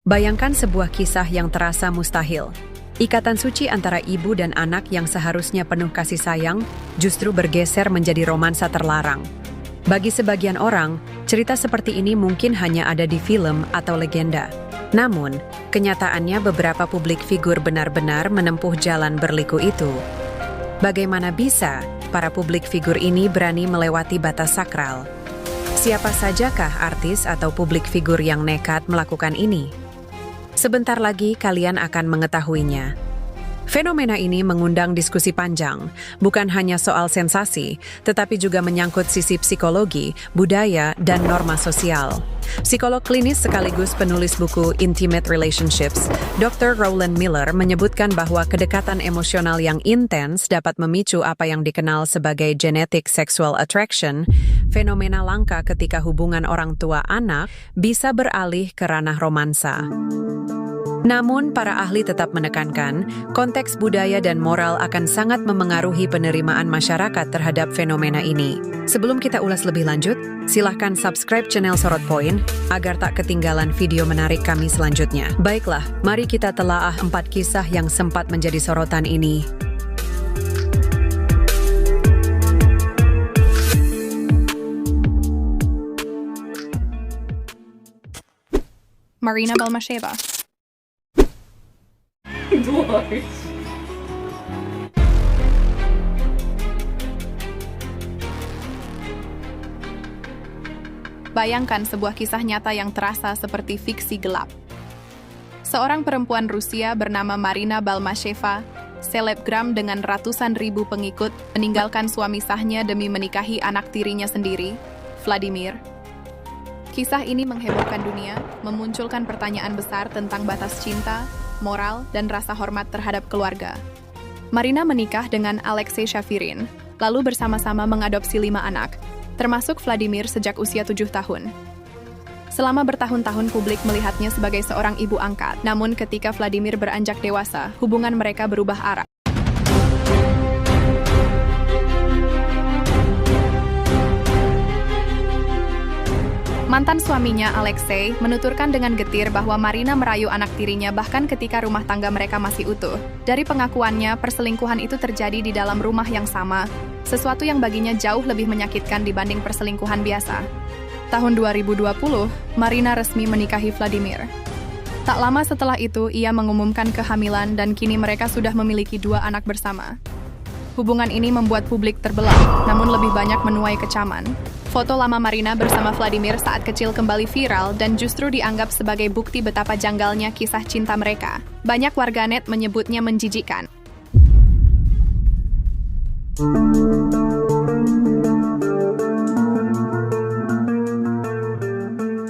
Bayangkan sebuah kisah yang terasa mustahil. Ikatan suci antara ibu dan anak yang seharusnya penuh kasih sayang justru bergeser menjadi romansa terlarang. Bagi sebagian orang, cerita seperti ini mungkin hanya ada di film atau legenda. Namun, kenyataannya beberapa publik figur benar-benar menempuh jalan berliku itu. Bagaimana bisa para publik figur ini berani melewati batas sakral? Siapa sajakah artis atau publik figur yang nekat melakukan ini? Sebentar lagi kalian akan mengetahuinya. Fenomena ini mengundang diskusi panjang, bukan hanya soal sensasi, tetapi juga menyangkut sisi psikologi, budaya, dan norma sosial. Psikolog klinis sekaligus penulis buku Intimate Relationships, Dr. Rowland Miller menyebutkan bahwa kedekatan emosional yang intens dapat memicu apa yang dikenal sebagai genetic sexual attraction, fenomena langka ketika hubungan orang tua anak bisa beralih ke ranah romansa. Namun, para ahli tetap menekankan, konteks budaya dan moral akan sangat memengaruhi penerimaan masyarakat terhadap fenomena ini. Sebelum kita ulas lebih lanjut, silahkan subscribe channel Sorot Poin agar tak ketinggalan video menarik kami selanjutnya. Baiklah, mari kita telaah 4 kisah yang sempat menjadi sorotan ini. Marina Balmasheva. Bayangkan sebuah kisah nyata yang terasa seperti fiksi gelap. Seorang perempuan Rusia bernama Marina Balmasheva, selebgram dengan ratusan ribu pengikut, meninggalkan suami sahnya demi menikahi anak tirinya sendiri, Vladimir. Kisah ini menghebohkan dunia, memunculkan pertanyaan besar tentang batas cinta, moral, dan rasa hormat terhadap keluarga. Marina menikah dengan Alexei Shafirin, lalu bersama-sama mengadopsi 5 anak, termasuk Vladimir sejak usia 7 tahun. Selama bertahun-tahun publik melihatnya sebagai seorang ibu angkat, namun ketika Vladimir beranjak dewasa, hubungan mereka berubah arah. Mantan suaminya, Alexei, menuturkan dengan getir bahwa Marina merayu anak tirinya bahkan ketika rumah tangga mereka masih utuh. Dari pengakuannya, perselingkuhan itu terjadi di dalam rumah yang sama, sesuatu yang baginya jauh lebih menyakitkan dibanding perselingkuhan biasa. Tahun 2020, Marina resmi menikahi Vladimir. Tak lama setelah itu, ia mengumumkan kehamilan dan kini mereka sudah memiliki 2 anak bersama. Hubungan ini membuat publik terbelah, namun lebih banyak menuai kecaman. Foto lama Marina bersama Vladimir saat kecil kembali viral dan justru dianggap sebagai bukti betapa janggalnya kisah cinta mereka. Banyak warganet menyebutnya menjijikkan.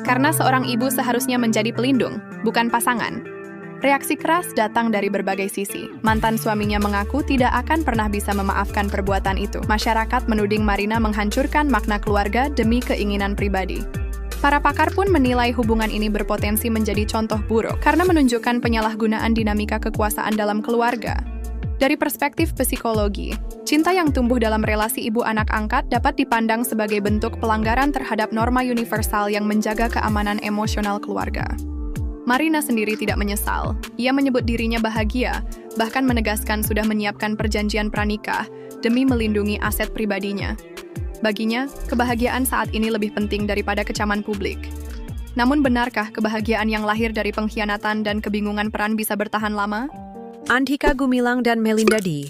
Karena seorang ibu seharusnya menjadi pelindung, bukan pasangan. Reaksi keras datang dari berbagai sisi. Mantan suaminya mengaku tidak akan pernah bisa memaafkan perbuatan itu. Masyarakat menuding Marina menghancurkan makna keluarga demi keinginan pribadi. Para pakar pun menilai hubungan ini berpotensi menjadi contoh buruk karena menunjukkan penyalahgunaan dinamika kekuasaan dalam keluarga. Dari perspektif psikologi, cinta yang tumbuh dalam relasi ibu anak angkat dapat dipandang sebagai bentuk pelanggaran terhadap norma universal yang menjaga keamanan emosional keluarga. Marina sendiri tidak menyesal. Ia menyebut dirinya bahagia, bahkan menegaskan sudah menyiapkan perjanjian pranikah demi melindungi aset pribadinya. Baginya, kebahagiaan saat ini lebih penting daripada kecaman publik. Namun benarkah kebahagiaan yang lahir dari pengkhianatan dan kebingungan peran bisa bertahan lama? Andhika Gumilang dan Melinda D.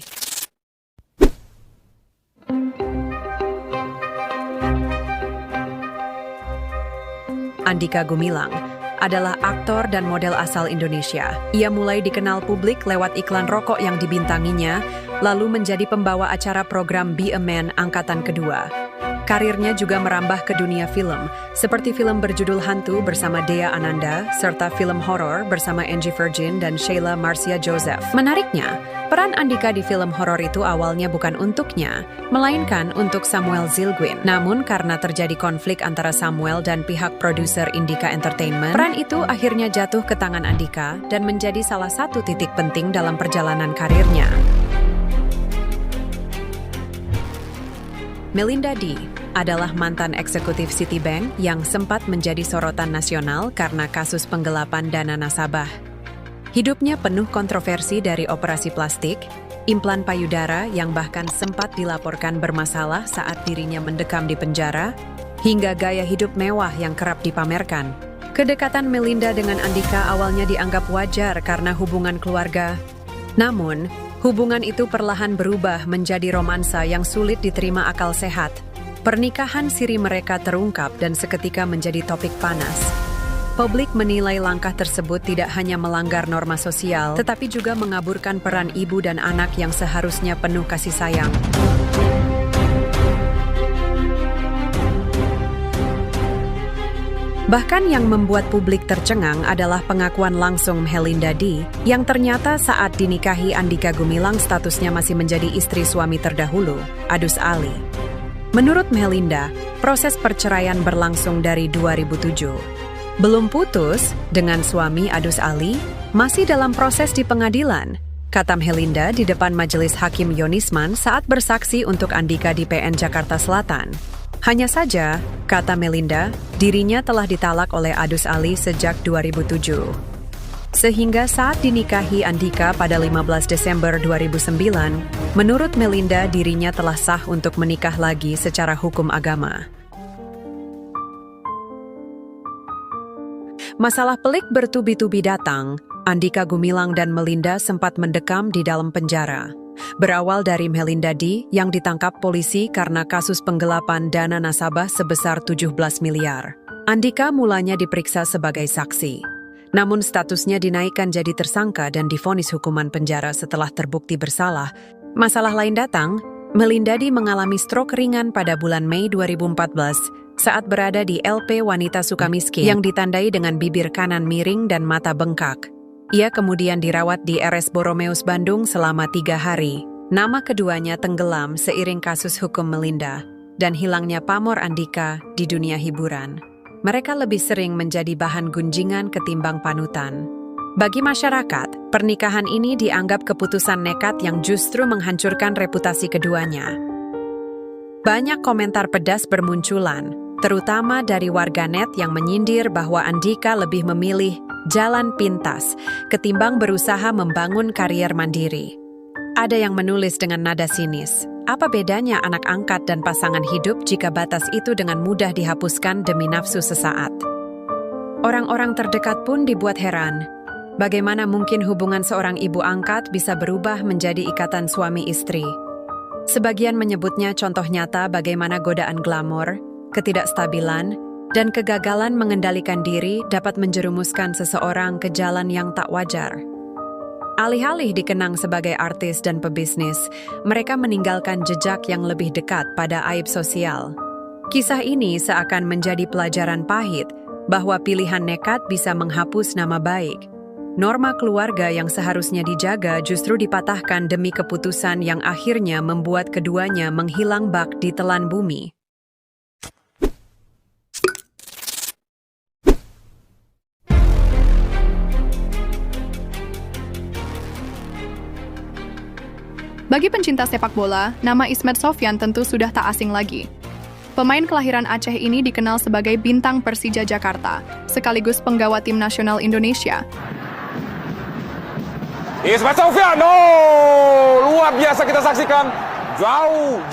Andhika Gumilang adalah aktor dan model asal Indonesia. Ia mulai dikenal publik lewat iklan rokok yang dibintanginya, lalu menjadi pembawa acara program Be a Man angkatan kedua. Karirnya juga merambah ke dunia film, seperti film berjudul Hantu bersama Dea Ananda, serta film horor bersama Angie Virgin dan Sheila Marcia Joseph. Menariknya, peran Andhika di film horor itu awalnya bukan untuknya, melainkan untuk Samuel Zilguin. Namun karena terjadi konflik antara Samuel dan pihak produser Indika Entertainment, peran itu akhirnya jatuh ke tangan Andhika dan menjadi salah satu titik penting dalam perjalanan karirnya. Melinda D adalah mantan eksekutif Citibank yang sempat menjadi sorotan nasional karena kasus penggelapan dana nasabah. Hidupnya penuh kontroversi dari operasi plastik, implan payudara yang bahkan sempat dilaporkan bermasalah saat dirinya mendekam di penjara, hingga gaya hidup mewah yang kerap dipamerkan. Kedekatan Melinda dengan Andika awalnya dianggap wajar karena hubungan keluarga. Namun, hubungan itu perlahan berubah menjadi romansa yang sulit diterima akal sehat. Pernikahan siri mereka terungkap dan seketika menjadi topik panas. Publik menilai langkah tersebut tidak hanya melanggar norma sosial, tetapi juga mengaburkan peran ibu dan anak yang seharusnya penuh kasih sayang. Bahkan yang membuat publik tercengang adalah pengakuan langsung Melinda D, yang ternyata saat dinikahi Andika Gumilang statusnya masih menjadi istri suami terdahulu, Adus Ali. Menurut Melinda, proses perceraian berlangsung dari 2007. Belum putus dengan suami Adus Ali, masih dalam proses di pengadilan, kata Melinda di depan Majelis Hakim Yonisman saat bersaksi untuk Andika di PN Jakarta Selatan. Hanya saja, kata Melinda, dirinya telah ditalak oleh Adus Ali sejak 2007. Sehingga saat dinikahi Andika pada 15 Desember 2009, menurut Melinda dirinya telah sah untuk menikah lagi secara hukum agama. Masalah pelik bertubi-tubi datang. Andika Gumilang dan Melinda sempat mendekam di dalam penjara. Berawal dari Melinda D yang ditangkap polisi karena kasus penggelapan dana nasabah sebesar 17 miliar. Andika mulanya diperiksa sebagai saksi. Namun statusnya dinaikkan jadi tersangka dan divonis hukuman penjara setelah terbukti bersalah. Masalah lain datang, Melinda D mengalami stroke ringan pada bulan Mei 2014 saat berada di LP Wanita Sukamiskin yang ditandai dengan bibir kanan miring dan mata bengkak. Ia kemudian dirawat di RS Boromeus Bandung selama 3 hari. Nama keduanya tenggelam seiring kasus hukum Melinda dan hilangnya pamor Andika di dunia hiburan. Mereka lebih sering menjadi bahan gunjingan ketimbang panutan. Bagi masyarakat, pernikahan ini dianggap keputusan nekat yang justru menghancurkan reputasi keduanya. Banyak komentar pedas bermunculan, terutama dari warganet yang menyindir bahwa Andika lebih memilih jalan pintas ketimbang berusaha membangun karier mandiri. Ada yang menulis dengan nada sinis, apa bedanya anak angkat dan pasangan hidup jika batas itu dengan mudah dihapuskan demi nafsu sesaat? Orang-orang terdekat pun dibuat heran. Bagaimana mungkin hubungan seorang ibu angkat bisa berubah menjadi ikatan suami istri? Sebagian menyebutnya contoh nyata bagaimana godaan glamor, ketidakstabilan, dan kegagalan mengendalikan diri dapat menjerumuskan seseorang ke jalan yang tak wajar. Alih-alih dikenang sebagai artis dan pebisnis, mereka meninggalkan jejak yang lebih dekat pada aib sosial. Kisah ini seakan menjadi pelajaran pahit bahwa pilihan nekat bisa menghapus nama baik. Norma keluarga yang seharusnya dijaga justru dipatahkan demi keputusan yang akhirnya membuat keduanya menghilang bak di telan bumi. Bagi pencinta sepak bola, nama Ismet Sofyan tentu sudah tak asing lagi. Pemain kelahiran Aceh ini dikenal sebagai bintang Persija Jakarta, sekaligus penggawa tim nasional Indonesia. Ismet Sofyan, luar biasa kita saksikan,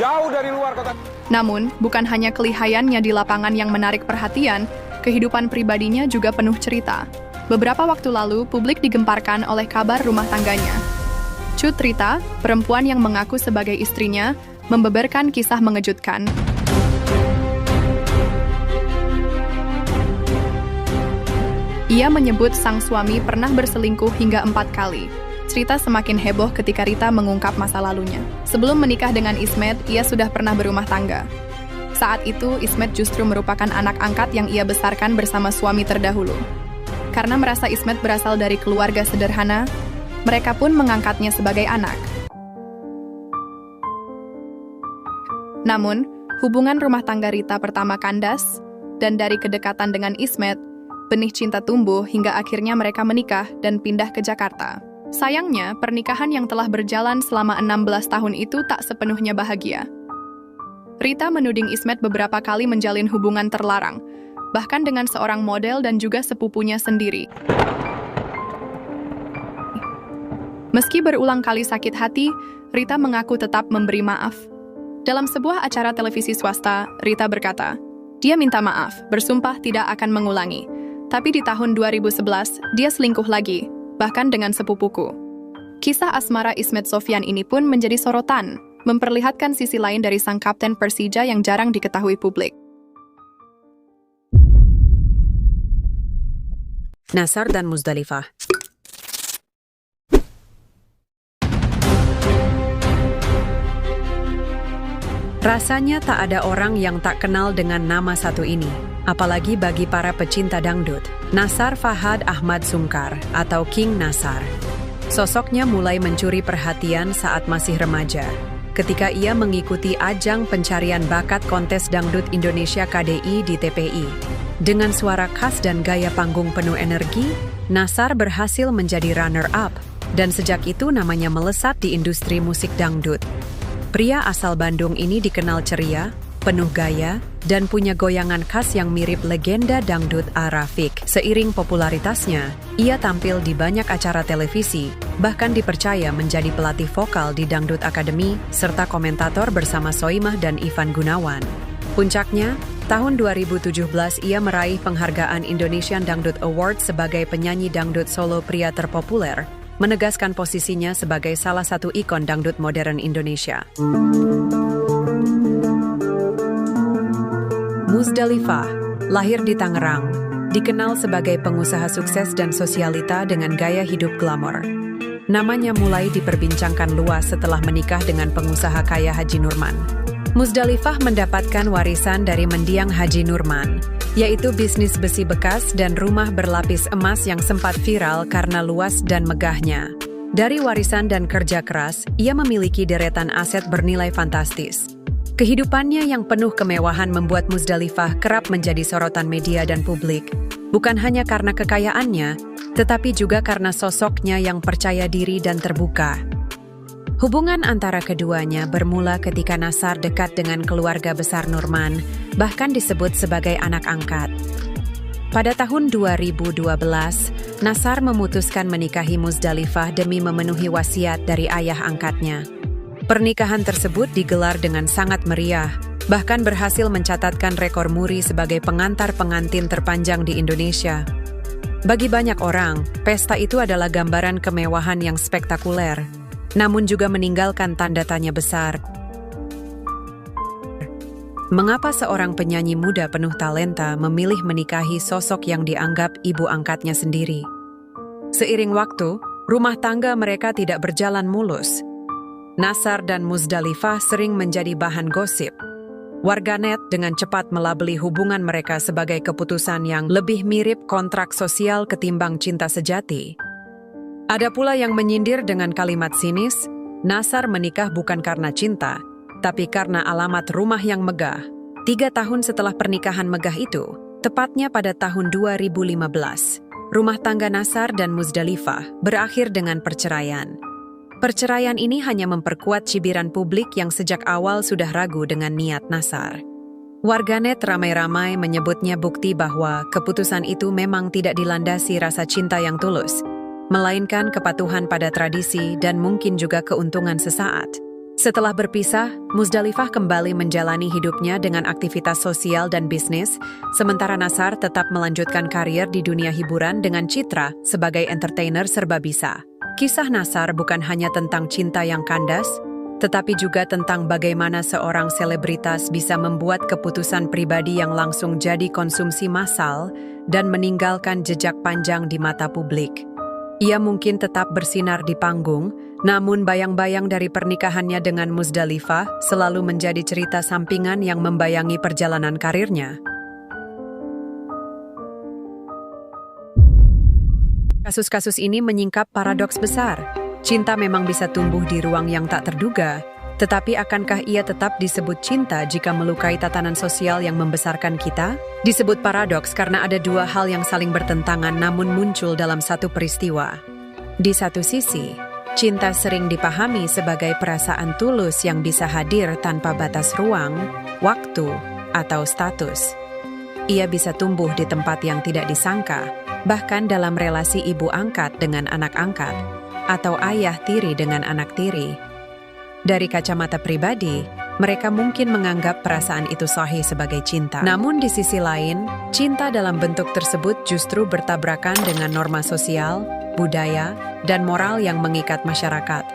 jauh dari luar kota. Namun, bukan hanya kelihayannya di lapangan yang menarik perhatian, kehidupan pribadinya juga penuh cerita. Beberapa waktu lalu, publik digemparkan oleh kabar rumah tangganya. Cut Rita, perempuan yang mengaku sebagai istrinya, membeberkan kisah mengejutkan. Ia menyebut sang suami pernah berselingkuh hingga 4 kali. Cerita semakin heboh ketika Rita mengungkap masa lalunya. Sebelum menikah dengan Ismet, ia sudah pernah berumah tangga. Saat itu, Ismet justru merupakan anak angkat yang ia besarkan bersama suami terdahulu. Karena merasa Ismet berasal dari keluarga sederhana, mereka pun mengangkatnya sebagai anak. Namun, hubungan rumah tangga Rita pertama kandas, dan dari kedekatan dengan Ismet, benih cinta tumbuh hingga akhirnya mereka menikah dan pindah ke Jakarta. Sayangnya, pernikahan yang telah berjalan selama 16 tahun itu tak sepenuhnya bahagia. Rita menuding Ismet beberapa kali menjalin hubungan terlarang, bahkan dengan seorang model dan juga sepupunya sendiri. Meski berulang kali sakit hati, Rita mengaku tetap memberi maaf. Dalam sebuah acara televisi swasta, Rita berkata, dia minta maaf, bersumpah tidak akan mengulangi. Tapi di tahun 2011, dia selingkuh lagi, bahkan dengan sepupuku. Kisah asmara Ismet Sofyan ini pun menjadi sorotan, memperlihatkan sisi lain dari sang kapten Persija yang jarang diketahui publik. Nassar dan Muzdalifah. Rasanya tak ada orang yang tak kenal dengan nama satu ini, apalagi bagi para pecinta dangdut. Nassar Fahad Ahmad Sungkar atau King Nassar. Sosoknya mulai mencuri perhatian saat masih remaja, ketika ia mengikuti ajang pencarian bakat kontes dangdut Indonesia KDI di TPI. Dengan suara khas dan gaya panggung penuh energi, Nassar berhasil menjadi runner-up, dan sejak itu namanya melesat di industri musik dangdut. Pria asal Bandung ini dikenal ceria, penuh gaya, dan punya goyangan khas yang mirip legenda dangdut Rafiq. Seiring popularitasnya, ia tampil di banyak acara televisi, bahkan dipercaya menjadi pelatih vokal di Dangdut Academy, serta komentator bersama Soimah dan Ivan Gunawan. Puncaknya, tahun 2017 ia meraih penghargaan Indonesian Dangdut Award sebagai penyanyi dangdut solo pria terpopuler, menegaskan posisinya sebagai salah satu ikon dangdut modern Indonesia. Muzdalifah, lahir di Tangerang, dikenal sebagai pengusaha sukses dan sosialita dengan gaya hidup glamor. Namanya mulai diperbincangkan luas setelah menikah dengan pengusaha kaya Haji Nurman. Muzdalifah mendapatkan warisan dari mendiang Haji Nurman, yaitu bisnis besi bekas dan rumah berlapis emas yang sempat viral karena luas dan megahnya. Dari warisan dan kerja keras, ia memiliki deretan aset bernilai fantastis. Kehidupannya yang penuh kemewahan membuat Muzdalifah kerap menjadi sorotan media dan publik, bukan hanya karena kekayaannya, tetapi juga karena sosoknya yang percaya diri dan terbuka. Hubungan antara keduanya bermula ketika Nassar dekat dengan keluarga besar Nurman, bahkan disebut sebagai anak angkat. Pada tahun 2012, Nassar memutuskan menikahi Muzdalifah demi memenuhi wasiat dari ayah angkatnya. Pernikahan tersebut digelar dengan sangat meriah, bahkan berhasil mencatatkan rekor muri sebagai pengantar pengantin terpanjang di Indonesia. Bagi banyak orang, pesta itu adalah gambaran kemewahan yang spektakuler, namun juga meninggalkan tanda tanya besar. Mengapa seorang penyanyi muda penuh talenta memilih menikahi sosok yang dianggap ibu angkatnya sendiri? Seiring waktu, rumah tangga mereka tidak berjalan mulus. Nassar dan Muzdalifah sering menjadi bahan gosip. Warganet dengan cepat melabeli hubungan mereka sebagai keputusan yang lebih mirip kontrak sosial ketimbang cinta sejati. Ada pula yang menyindir dengan kalimat sinis, Nassar menikah bukan karena cinta, tapi karena alamat rumah yang megah. 3 tahun setelah pernikahan megah itu, tepatnya pada tahun 2015, rumah tangga Nassar dan Muzdalifah berakhir dengan perceraian. Perceraian ini hanya memperkuat cibiran publik yang sejak awal sudah ragu dengan niat Nassar. Warganet ramai-ramai menyebutnya bukti bahwa keputusan itu memang tidak dilandasi rasa cinta yang tulus, melainkan kepatuhan pada tradisi dan mungkin juga keuntungan sesaat. Setelah berpisah, Muzdalifah kembali menjalani hidupnya dengan aktivitas sosial dan bisnis, sementara Nassar tetap melanjutkan karir di dunia hiburan dengan citra sebagai entertainer serba bisa. Kisah Nassar bukan hanya tentang cinta yang kandas, tetapi juga tentang bagaimana seorang selebritas bisa membuat keputusan pribadi yang langsung jadi konsumsi massal dan meninggalkan jejak panjang di mata publik. Ia mungkin tetap bersinar di panggung, namun bayang-bayang dari pernikahannya dengan Muzdalifah selalu menjadi cerita sampingan yang membayangi perjalanan karirnya. Kasus-kasus ini menyingkap paradoks besar. Cinta memang bisa tumbuh di ruang yang tak terduga, tetapi akankah ia tetap disebut cinta jika melukai tatanan sosial yang membesarkan kita? Disebut paradoks karena ada 2 hal yang saling bertentangan namun muncul dalam satu peristiwa. Di satu sisi, cinta sering dipahami sebagai perasaan tulus yang bisa hadir tanpa batas ruang, waktu, atau status. Ia bisa tumbuh di tempat yang tidak disangka, bahkan dalam relasi ibu angkat dengan anak angkat, atau ayah tiri dengan anak tiri. Dari kacamata pribadi, mereka mungkin menganggap perasaan itu sahih sebagai cinta. Namun di sisi lain, cinta dalam bentuk tersebut justru bertabrakan dengan norma sosial, budaya, dan moral yang mengikat masyarakat.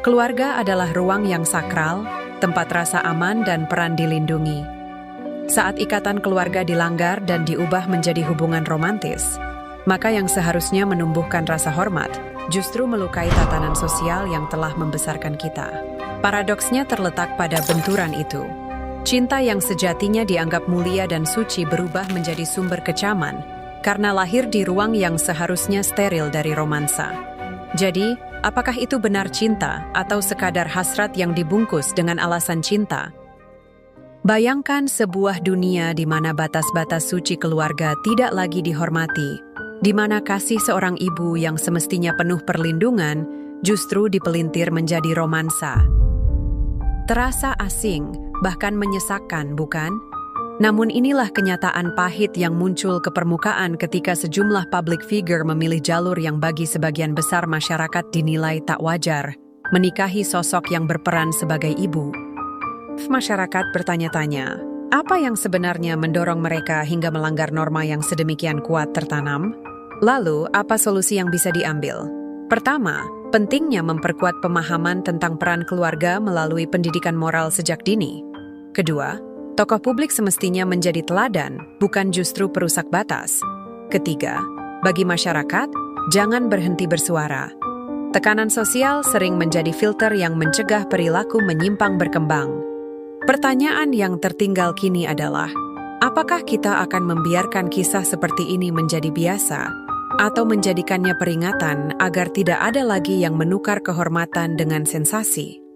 Keluarga adalah ruang yang sakral, tempat rasa aman dan peran dilindungi. Saat ikatan keluarga dilanggar dan diubah menjadi hubungan romantis, maka yang seharusnya menumbuhkan rasa hormat justru melukai tatanan sosial yang telah membesarkan kita. Paradoksnya terletak pada benturan itu. Cinta yang sejatinya dianggap mulia dan suci berubah menjadi sumber kecaman karena lahir di ruang yang seharusnya steril dari romansa. Jadi, apakah itu benar cinta atau sekadar hasrat yang dibungkus dengan alasan cinta? Bayangkan sebuah dunia di mana batas-batas suci keluarga tidak lagi dihormati, di mana kasih seorang ibu yang semestinya penuh perlindungan justru dipelintir menjadi romansa. Terasa asing, bahkan menyesakkan, bukan? Namun inilah kenyataan pahit yang muncul ke permukaan ketika sejumlah public figure memilih jalur yang bagi sebagian besar masyarakat dinilai tak wajar, menikahi sosok yang berperan sebagai ibu. Masyarakat bertanya-tanya, apa yang sebenarnya mendorong mereka hingga melanggar norma yang sedemikian kuat tertanam? Lalu, apa solusi yang bisa diambil? Pertama, pentingnya memperkuat pemahaman tentang peran keluarga melalui pendidikan moral sejak dini. Kedua, tokoh publik semestinya menjadi teladan, bukan justru perusak batas. Ketiga, bagi masyarakat, jangan berhenti bersuara. Tekanan sosial sering menjadi filter yang mencegah perilaku menyimpang berkembang. Pertanyaan yang tertinggal kini adalah, apakah kita akan membiarkan kisah seperti ini menjadi biasa, atau menjadikannya peringatan agar tidak ada lagi yang menukar kehormatan dengan sensasi?